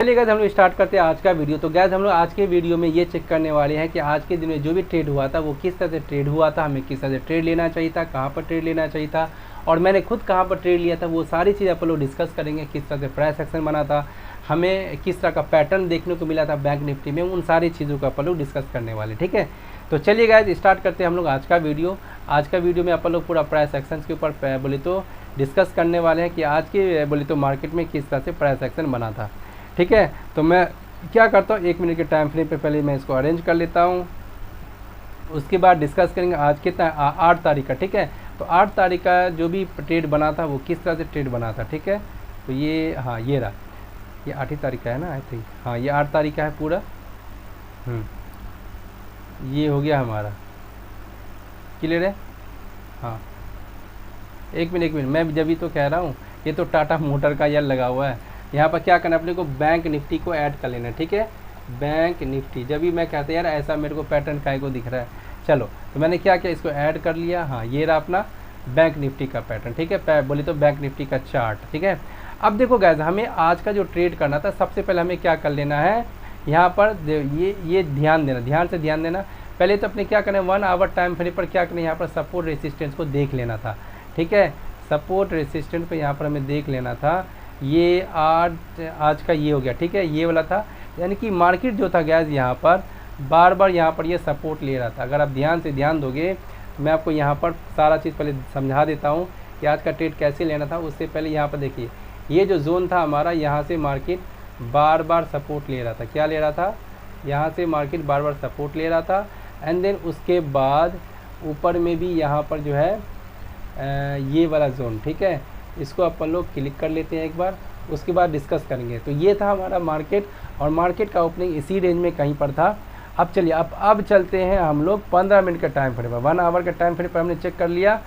चलिए गैस हम लोग स्टार्ट करते हैं आज का वीडियो। तो गैस हम लोग आज के वीडियो में ये चेक करने वाले हैं कि आज के दिन में जो भी ट्रेड हुआ था वो किस तरह से ट्रेड हुआ था, हमें किस तरह से ट्रेड लेना चाहिए था, कहाँ पर ट्रेड लेना चाहिए था और मैंने खुद कहाँ पर ट्रेड लिया था, वो सारी चीज़ आप लोग डिस्कस करेंगे। किस तरह से प्राइस एक्शन बना था, हमें किस तरह का पैटर्न देखने को मिला था बैंक निफ्टी में, उन सारी चीज़ों को आप लोग डिस्कस करने वाले। ठीक है, तो चलिए गाइस स्टार्ट करते हैं हम लोग आज का वीडियो। आज का वीडियो में आप लोग पूरा प्राइस एक्शन के ऊपर बोले तो डिस्कस करने वाले हैं कि आज के बोले तो मार्केट में किस तरह से प्राइस एक्शन बना था। ठीक है, तो मैं क्या करता हूँ 1 मिनट के टाइम फ्रेम पे पहले मैं इसको अरेंज कर लेता हूँ, उसके बाद डिस्कस करेंगे आज के 8 तारीख का। ठीक है, तो 8 तारीख का जो भी ट्रेड बना था वो किस तरह से ट्रेड बना था। ठीक है, तो ये हाँ ये रहा, ये 8 तारीख का है ना आई थिंक, हाँ ये 8 तारीख का है पूरा। ये हो गया हमारा, क्लियर है। हाँ एक मिनट मैं जब भी तो कह रहा हूँ, ये तो टाटा मोटर का यार लगा हुआ है। यहाँ पर क्या करना है अपने को, बैंक निफ्टी को ऐड कर लेना है। ठीक है, बैंक निफ्टी जब भी मैं कहता यार ऐसा मेरे को पैटर्न काय को दिख रहा है, चलो तो मैंने क्या किया, इसको ऐड कर लिया। हाँ ये रहा अपना बैंक निफ्टी का पैटर्न। ठीक है, बोले तो बैंक निफ्टी का चार्ट। ठीक है, अब देखो गाइस हमें आज का जो ट्रेड करना था, सबसे पहले हमें क्या कर लेना है, यहाँ पर ये ध्यान देना, ध्यान से ध्यान देना। पहले तो अपने क्या करना है 1 आवर टाइम फ्रेम पर क्या करना है, यहाँ पर सपोर्ट रेसिस्टेंस को देख लेना था। ठीक है, सपोर्ट रेसिस्टेंस को यहाँ पर हमें देख लेना था। ये आज का ये हो गया। ठीक है, ये वाला था, यानी कि मार्केट जो था गैस यहाँ पर बार बार यहाँ पर ये सपोर्ट ले रहा था। अगर आप ध्यान से ध्यान दोगे, मैं आपको यहाँ पर सारा चीज़ पहले समझा देता हूँ कि आज का ट्रेड कैसे लेना था। उससे पहले यहाँ पर देखिए, ये जो जोन था हमारा, यहाँ से मार्केट बार बार सपोर्ट ले रहा था। क्या ले रहा था, यहाँ से मार्केट बार बार सपोर्ट ले रहा था। एंड देन उसके बाद ऊपर में भी यहाँ पर जो है ये वाला जोन। ठीक है, इसको अपन लोग क्लिक कर लेते हैं एक बार, उसके बाद डिस्कस करेंगे। तो ये था हमारा मार्केट, और मार्केट का ओपनिंग इसी रेंज में कहीं पर था। अब चलिए अब चलते हैं हम लोग 15 मिनट का टाइम फ्रेम पर, 1 आवर का टाइम फ्रेम पर हमने चेक कर लिया।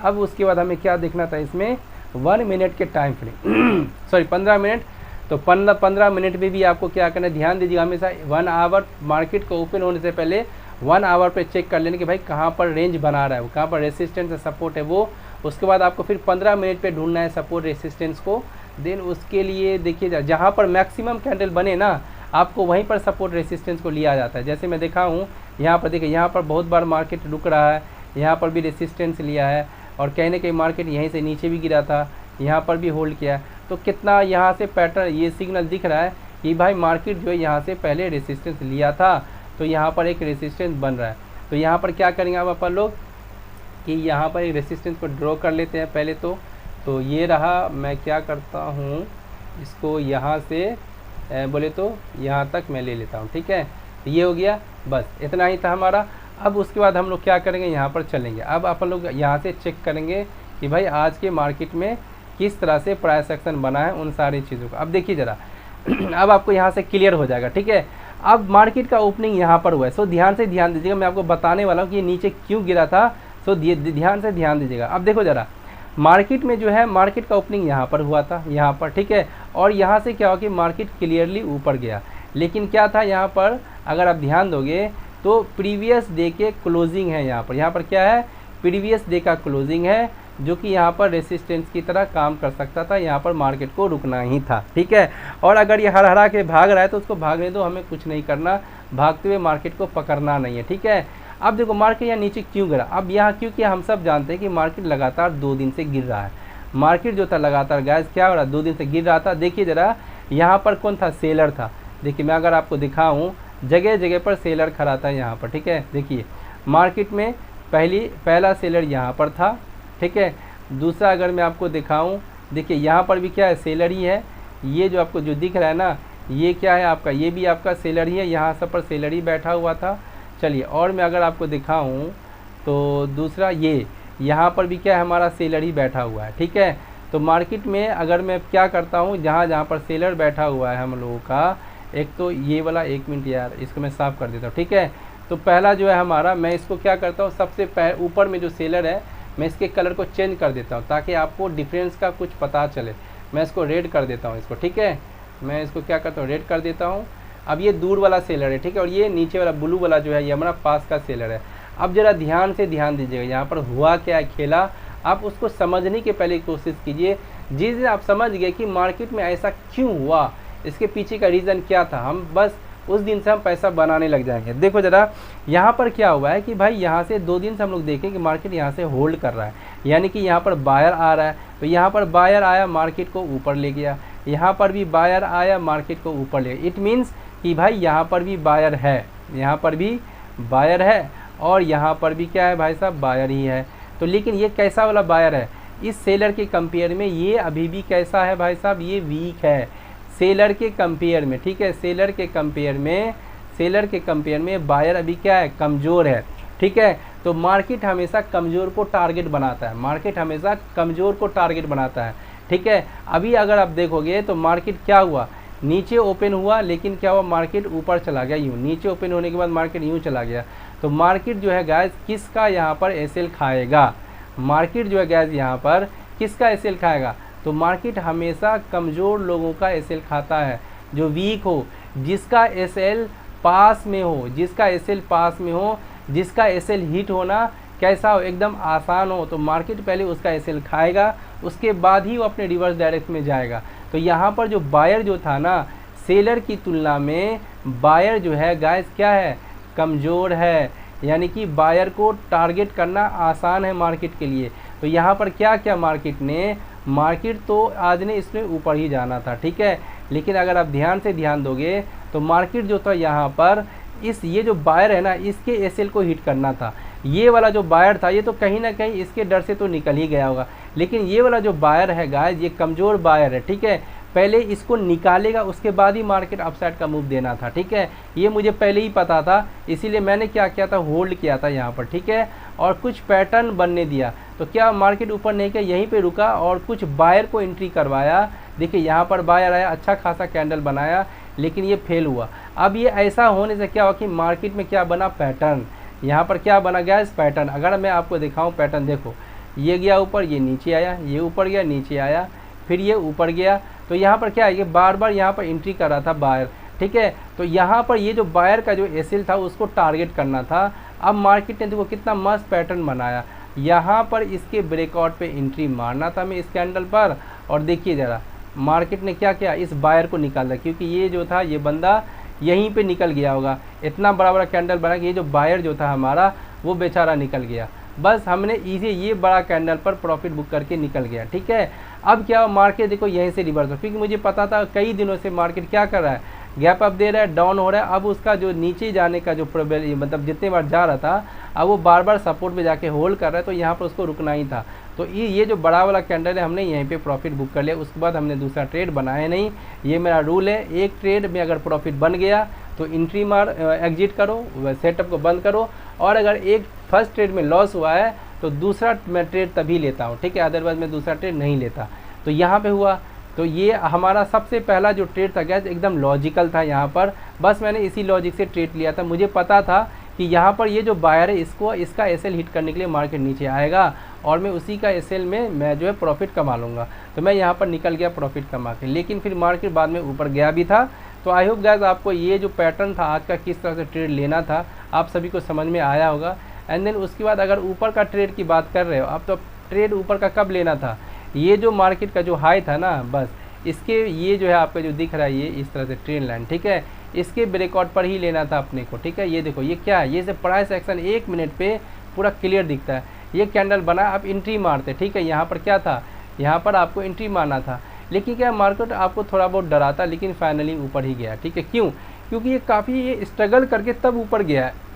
अब उसके बाद हमें क्या देखना था इसमें, 1 मिनट के टाइम फ्रेम सॉरी 15 मिनट। तो 15 मिनट में भी आपको क्या करना है, ध्यान दीजिएगा हमेशा 1 आवर मार्केट को ओपन होने से पहले 1 आवर पे चेक कर लेने कि भाई कहाँ पर रेंज बना रहा है, कहाँ पर रेसिस्टेंस है, सपोर्ट है वो। उसके बाद आपको फिर 15 मिनट पे ढूंढना है सपोर्ट रेसिस्टेंस को। देन उसके लिए देखिए जहाँ पर मैक्सिमम कैंडल बने ना, आपको वहीं पर सपोर्ट रेसिस्टेंस को लिया जाता है। जैसे मैं देखा हूँ यहाँ पर, देखिए यहाँ पर बहुत बार मार्केट रुक रहा है, यहाँ पर भी रेसिस्टेंस लिया है, और कहीं ना कहीं मार्केट यहीं से नीचे भी गिरा था, यहाँ पर भी होल्ड किया। तो कितना यहाँ से पैटर्न ये सिग्नल दिख रहा है कि भाई मार्केट जो है यहाँ से पहले रेसिस्टेंस लिया था, तो यहाँ पर एक रेसिस्टेंस बन रहा है। तो यहाँ पर क्या करेंगे अब अपन लोग कि यहाँ पर एक रेसिस्टेंस को ड्रॉ कर लेते हैं पहले तो ये रहा। मैं क्या करता हूँ, इसको यहाँ से बोले तो यहाँ तक मैं ले लेता हूँ। ठीक है, ये हो गया, बस इतना ही था हमारा। अब उसके बाद हम लोग क्या करेंगे, यहाँ पर चलेंगे। अब अपन लोग यहाँ से चेक करेंगे कि भाई आज के मार्केट में किस तरह से प्राइस एक्शन बना है, उन सारी चीज़ों को। अब देखिए ज़रा अब आपको यहाँ से क्लियर हो जाएगा। ठीक है, अब मार्केट का ओपनिंग यहाँ पर हुआ है, सो ध्यान से ध्यान दीजिएगा, मैं आपको बताने वाला हूँ कि ये नीचे क्यों गिरा था। सो ध्यान से ध्यान दीजिएगा। अब देखो ज़रा, मार्केट में जो है मार्केट का ओपनिंग यहाँ पर हुआ था, यहाँ पर। ठीक है, और यहाँ से क्या हुआ कि मार्केट क्लियरली ऊपर गया, लेकिन क्या था यहाँ पर, अगर आप ध्यान दोगे तो प्रीवियस डे के क्लोजिंग है यहाँ पर क्या है, प्रीवियस डे का क्लोजिंग है, जो कि यहाँ पर रेसिस्टेंस की तरह काम कर सकता था, यहाँ पर मार्केट को रुकना ही था। ठीक है, और अगर ये हरा के भाग रहा है तो उसको भागने दो, हमें कुछ नहीं करना, भागते हुए मार्केट को पकड़ना नहीं है। ठीक है, अब देखो मार्केट यहाँ नीचे क्यों गिरा। अब यहाँ क्योंकि हम सब जानते हैं कि मार्केट लगातार 2 दिन से गिर रहा है। मार्केट जो था लगातार गैस क्या हो रहा है, 2 दिन से गिर रहा था। देखिए ज़रा यहाँ पर कौन था, सेलर था। देखिए मैं अगर आपको दिखाऊँ, जगह जगह पर सेलर खड़ा था यहाँ पर। ठीक है, देखिए मार्केट में पहला सेलर यहाँ पर था। ठीक है, दूसरा अगर मैं आपको दिखाऊँ, देखिए यहाँ पर भी क्या है, सेलर ही है। ये जो आपको जो दिख रहा है ना, ये क्या है आपका, ये भी आपका सेलर ही है, यहाँ सब पर सेलर ही बैठा हुआ था। चलिए और मैं अगर आपको दिखाऊं तो दूसरा ये यहाँ पर भी क्या है, हमारा सेलर ही बैठा हुआ है। ठीक है, तो मार्केट में अगर मैं क्या करता हूँ, जहाँ पर सेलर बैठा हुआ है हम लोगों का, एक तो ये वाला, 1 मिनट यार इसको मैं साफ़ कर देता हूँ। ठीक है, तो पहला जो है हमारा, मैं इसको क्या करता हूँ, सबसे ऊपर में जो सेलर है मैं इसके कलर को चेंज कर देता हूँ ताकि आपको डिफरेंस का कुछ पता चले। मैं इसको रेड कर देता हूँ इसको। ठीक है, मैं इसको क्या करता हूँ, रेड कर देता हूँ। अब ये दूर वाला सेलर है। ठीक है, और ये नीचे वाला ब्लू वाला जो है ये हमारा पास का सेलर है। अब ज़रा ध्यान से ध्यान दीजिएगा, यहाँ पर हुआ क्या है खेला, आप उसको समझने की पहले कोशिश कीजिए। जिस दिन आप समझ गए कि मार्केट में ऐसा क्यों हुआ, इसके पीछे का रीज़न क्या था, हम बस उस दिन से हम पैसा बनाने लग जाएंगे। देखो ज़रा यहाँ पर क्या हुआ है कि भाई यहाँ से 2 दिन से हम लोग देखें कि मार्केट यहाँ से होल्ड कर रहा है, यानी कि यहाँ पर बायर आ रहा है, तो यहाँ पर बायर आया मार्केट को ऊपर ले गया, यहाँ पर भी बायर आया मार्केट को ऊपर ले गया। इट मीन्स कि भाई यहाँ पर भी बायर है, यहाँ पर भी बायर है और यहाँ पर भी क्या है भाई साहब, बायर ही है। तो लेकिन ये कैसा वाला बायर है, इस सेलर के कंपेयर में ये अभी भी कैसा है भाई साहब, ये वीक है सेलर के कंपेयर में, ठीक है। सेलर के कंपेयर में बायर अभी क्या है, कमज़ोर है, ठीक है। तो मार्केट हमेशा कमज़ोर को टारगेट बनाता है, मार्केट हमेशा कमज़ोर को टारगेट बनाता है, ठीक है। अभी अगर आप देखोगे तो मार्केट क्या हुआ, नीचे ओपन हुआ लेकिन क्या हुआ, मार्केट ऊपर चला गया, यूँ नीचे ओपन होने के बाद मार्केट यूँ चला गया। तो मार्केट जो है गैस किसका यहाँ पर एसएल खाएगा, मार्केट जो है गैस यहाँ पर किसका एसएल खाएगा, तो मार्केट हमेशा कमज़ोर लोगों का एसएल खाता है, जो वीक हो, जिसका एसएल पास में हो, जिसका एसएल पास में हो, जिसका एसएल हिट होना कैसा हो, एकदम आसान हो, तो मार्केट पहले उसका एसएल खाएगा, उसके बाद ही वो अपने रिवर्स डायरेक्शन में जाएगा। तो यहाँ पर जो बायर जो था ना, सेलर की तुलना में बायर जो है गाइस क्या है, कमज़ोर है, यानी कि बायर को टारगेट करना आसान है मार्केट के लिए। तो यहाँ पर क्या क्या मार्केट तो आज ने इसमें ऊपर ही जाना था, ठीक है। लेकिन अगर आप ध्यान से ध्यान दोगे तो मार्केट जो था यहाँ पर ये जो बायर है ना, इसके एसएल को हिट करना था। ये वाला जो बायर था ये तो कहीं ना कहीं इसके डर से तो निकल ही गया होगा, लेकिन ये वाला जो बायर है गाइस, ये कमज़ोर बायर है, ठीक है। पहले इसको निकालेगा, उसके बाद ही मार्केट अपसाइड का मूव देना था, ठीक है। ये मुझे पहले ही पता था, इसीलिए मैंने क्या किया था, होल्ड किया था यहाँ पर, ठीक है, और कुछ पैटर्न बनने दिया। तो क्या मार्केट ऊपर नहीं किया, यहीं पे रुका और कुछ बायर को एंट्री करवाया। देखिए यहाँ पर बायर आया, अच्छा खासा कैंडल बनाया, लेकिन ये फेल हुआ। अब ये ऐसा होने से क्या हुआ कि मार्केट में क्या बना, पैटर्न। यहाँ पर क्या बना गया, इस पैटर्न। अगर मैं आपको दिखाऊँ पैटर्न, देखो ये गया ऊपर, ये नीचे आया, ये ऊपर गया, नीचे आया, फिर ये ऊपर गया। तो यहाँ पर क्या है, ये बार बार यहाँ पर एंट्री कर रहा था बायर, ठीक है। तो यहाँ पर ये जो बायर का जो एसएल था उसको टारगेट करना था। अब मार्केट ने देखो कितना मस्त पैटर्न बनाया, यहाँ पर इसके ब्रेकआउट पे एंट्री मारना था मैं इस कैंडल पर, और देखिए ज़रा मार्केट ने क्या किया, इस बायर को निकाला, क्योंकि ये जो था ये बंदा यहीं पे निकल गया होगा। इतना बड़ा बड़ा कैंडल बना कि ये जो बायर जो था हमारा वो बेचारा निकल गया। बस हमने इजी ये बड़ा कैंडल पर प्रॉफिट बुक करके निकल गया, ठीक है। अब क्या मार्केट देखो यहीं से रिवर्स हो, क्योंकि मुझे पता था कई दिनों से मार्केट क्या कर रहा है, गैप अप दे रहा है, डाउन हो रहा है। अब उसका जो नीचे जाने का जो मतलब जितने बार जा रहा था, अब वो बार बार सपोर्ट पे जाके होल्ड कर रहा है, तो यहाँ पर उसको रुकना ही था। तो ये जो बड़ा वाला कैंडल है हमने यहीं पे प्रॉफिट बुक कर लिया, उसके बाद हमने दूसरा ट्रेड बनाया नहीं। ये मेरा रूल है, एक ट्रेड में अगर प्रॉफिट बन गया तो एंट्री मार एग्जिट करो, सेटअप को बंद करो, और अगर एक फर्स्ट ट्रेड में लॉस हुआ है तो दूसरा मैं ट्रेड तभी लेता हूँ, ठीक है, अदरवाइज मैं दूसरा ट्रेड नहीं लेता। तो यहाँ पे हुआ, तो ये हमारा सबसे पहला जो ट्रेड था गैस एकदम लॉजिकल था। यहाँ पर बस मैंने इसी लॉजिक से ट्रेड लिया था। मुझे पता था कि यहाँ पर ये जो बायर है इसका एसएल हिट करने के लिए मार्केट नीचे आएगा, और मैं उसी का एसएल में मैं जो है प्रॉफिट कमा लूँगा। तो मैं यहाँ पर निकल गया प्रॉफिट कमा के, लेकिन फिर मार्केट बाद में ऊपर गया भी था। तो आई होप गैस आपको ये जो पैटर्न था आज का, किस तरह से ट्रेड लेना था, आप सभी को समझ में आया होगा। एंड देन उसके बाद अगर ऊपर का ट्रेड की बात कर रहे हो आप, तो ट्रेड ऊपर का कब लेना था, ये जो मार्केट का जो हाई था ना, बस इसके ये जो है आपका जो दिख रहा है ये इस तरह से ट्रेंड लाइन, ठीक है, इसके ब्रेकआउट पर ही लेना था अपने को, ठीक है। ये देखो ये क्या है, ये से प्राइस एक्शन 1 मिनट पे पूरा क्लियर दिखता है। ये कैंडल बना, आप एंट्री मारते, ठीक है। यहाँ पर क्या था, यहाँ पर आपको एंट्री मारना था, लेकिन क्या मार्केट आपको थोड़ा बहुत डराता, लेकिन फाइनली ऊपर ही गया, ठीक है। क्यों, क्योंकि ये काफ़ी ये स्ट्रगल करके तब ऊपर गया है।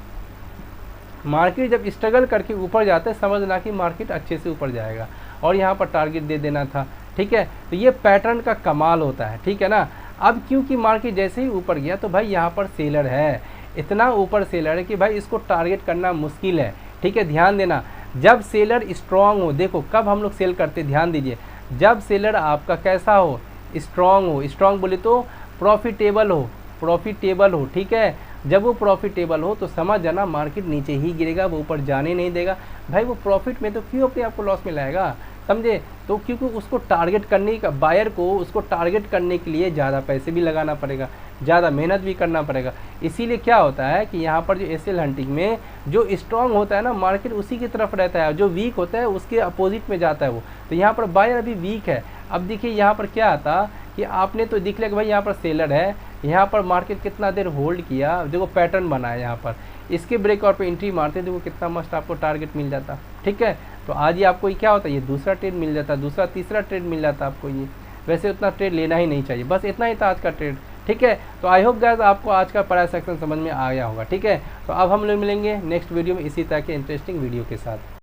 मार्केट जब स्ट्रगल करके ऊपर जाता है, समझना कि मार्केट अच्छे से ऊपर जाएगा, और यहाँ पर टारगेट दे देना था, ठीक है। तो ये पैटर्न का कमाल होता है, ठीक है ना। अब क्योंकि मार्केट जैसे ही ऊपर गया तो भाई यहाँ पर सेलर है, इतना ऊपर सेलर है कि भाई इसको टारगेट करना मुश्किल है, ठीक है। ध्यान देना, जब सेलर स्ट्रांग हो, देखो कब हम लोग सेल करते, ध्यान दीजिए, जब सेलर आपका कैसा हो, स्ट्रांग हो। स्ट्रांग बोले तो प्रॉफिटेबल हो, ठीक है। जब वो प्रॉफिटेबल हो तो समझ जाना मार्केट नीचे ही गिरेगा, वो ऊपर जाने नहीं देगा। भाई वो प्रॉफिट में तो क्यों अपने आपको लॉस में लाएगा, समझे। तो क्योंकि उसको टारगेट करने का, बायर को उसको टारगेट करने के लिए ज़्यादा पैसे भी लगाना पड़ेगा, ज़्यादा मेहनत भी करना पड़ेगा। इसीलिए क्या होता है कि यहाँ पर जो एसएल हंटिंग में जो स्ट्रांग होता है ना, मार्केट उसी की तरफ रहता है, जो वीक होता है उसके अपोजिट में जाता है वो। तो यहाँ पर बायर अभी वीक है। अब देखिए यहाँ पर क्या आता कि आपने तो दिख लिया कि भाई यहाँ पर सेलर है, यहाँ पर मार्केट कितना देर होल्ड किया, देखो पैटर्न बना है यहाँ पर, इसके ब्रेकआउट पे एंट्री मारते देखो कितना मस्त आपको टारगेट मिल जाता। ठीक है, तो आज ये आपको क्या होता है, ये दूसरा ट्रेड मिल जाता, दूसरा तीसरा ट्रेड मिल जाता आपको। ये वैसे उतना ट्रेड लेना ही नहीं चाहिए, बस इतना ही था आज का ट्रेड। ठीक है, तो आई होप गाइस आपको आज का प्राइस सेक्शन समझ में आ गया होगा। ठीक है, तो अब हम लोग मिलेंगे नेक्स्ट वीडियो में इसी तरह के इंटरेस्टिंग वीडियो के साथ।